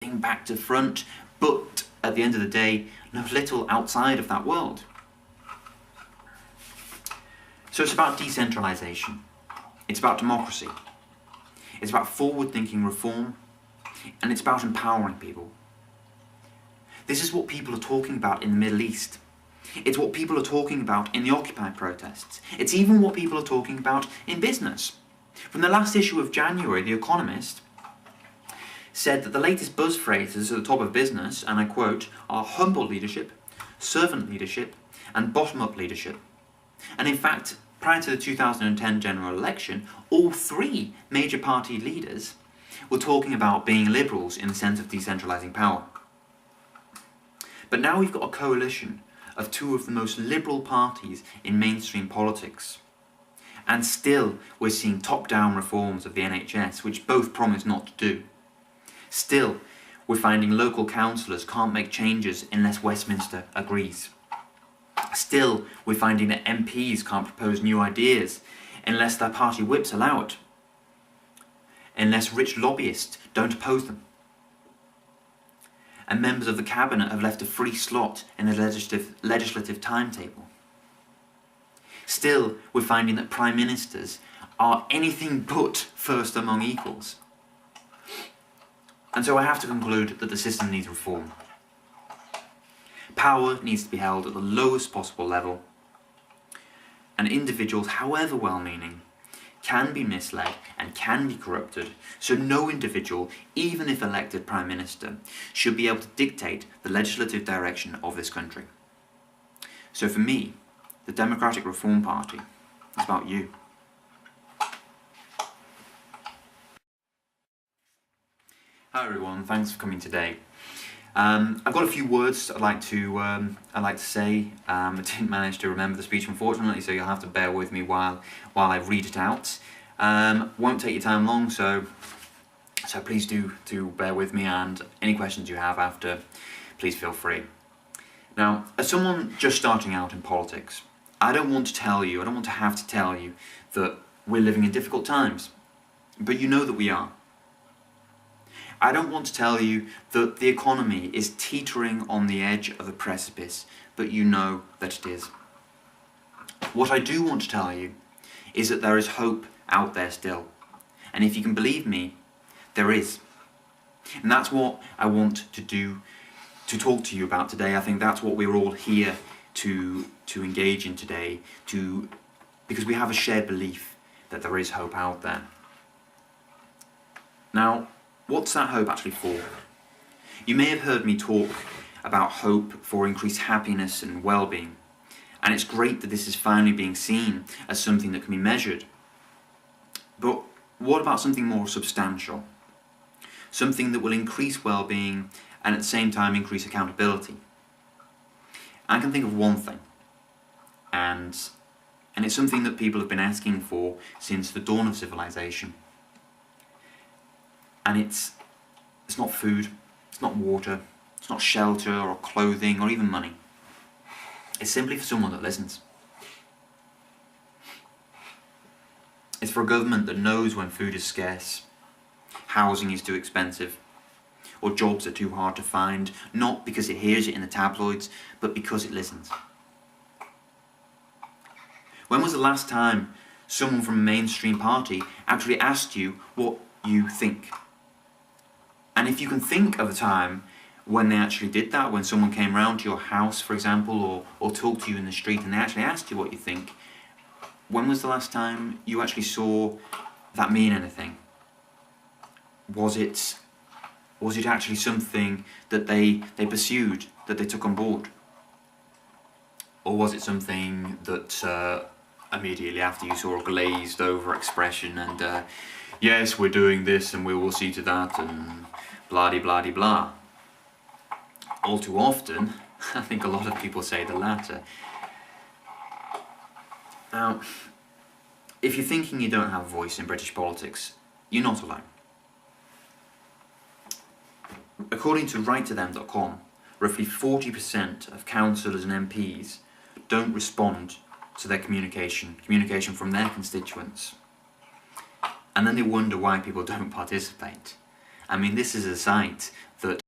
racing back to front, but at the end of the day, know little outside of that world. So it's about decentralisation, it's about democracy, it's about forward-thinking reform, and it's about empowering people. This is what people are talking about in the Middle East. It's what people are talking about in the Occupy protests. It's even what people are talking about in business. From the last issue of January, The Economist said that the latest buzz phrases at the top of business, and I quote, are humble leadership, servant leadership, and bottom-up leadership. And in fact, prior to the 2010 general election, all three major party leaders were talking about being liberals in the sense of decentralising power. But now we've got a coalition of two of the most liberal parties in mainstream politics. And still we're seeing top-down reforms of the NHS, which both promise not to do. Still, we're finding local councillors can't make changes unless Westminster agrees. Still, we're finding that MPs can't propose new ideas unless their party whips allow it, unless rich lobbyists don't oppose them. And members of the cabinet have left a free slot in the legislative timetable. Still, we're finding that prime ministers are anything but first among equals. And so I have to conclude that the system needs reform. Power needs to be held at the lowest possible level, and individuals, however well-meaning, can be misled and can be corrupted, so no individual, even if elected Prime Minister, should be able to dictate the legislative direction of this country. So for me, the Democratic Reform Party is about you. Hi everyone, thanks for coming today. I've got a few words I'd like to say. I didn't manage to remember the speech, unfortunately, so you'll have to bear with me while I read it out. Won't take your time long, so please do bear with me, and any questions you have after, please feel free. Now, as someone just starting out in politics, I don't want to have to tell you that we're living in difficult times, but you know that we are. I don't want to tell you that the economy is teetering on the edge of a precipice, but you know that it is. What I do want to tell you is that there is hope out there still. And if you can believe me, there is. And that's what I want to talk to you about today. I think that's what we're all here to engage in today, because we have a shared belief that there is hope out there. Now, what's that hope actually for? You may have heard me talk about hope for increased happiness and well-being, and it's great that this is finally being seen as something that can be measured. But what about something more substantial? Something that will increase well-being and at the same time increase accountability. I can think of one thing, and it's something that people have been asking for since the dawn of civilization. And it's not food, it's not water, it's not shelter or clothing or even money. It's simply for someone that listens. It's for a government that knows when food is scarce, housing is too expensive, or jobs are too hard to find, not because it hears it in the tabloids, but because it listens. When was the last time someone from a mainstream party actually asked you what you think? And if you can think of a time when they actually did that, when someone came round to your house, for example, or talked to you in the street and they actually asked you what you think, when was the last time you actually saw that mean anything? Was it actually something that they pursued, that they took on board? Or was it something that immediately after you saw a glazed over expression and yes, we're doing this and we will see to that and blah-de-blah-de-blah. All too often, I think a lot of people say the latter. Now, if you're thinking you don't have a voice in British politics, you're not alone. According to WriteToThem.com, roughly 40% of councillors and MPs don't respond to their communication from their constituents. And then they wonder why people don't participate. I mean, this is a site that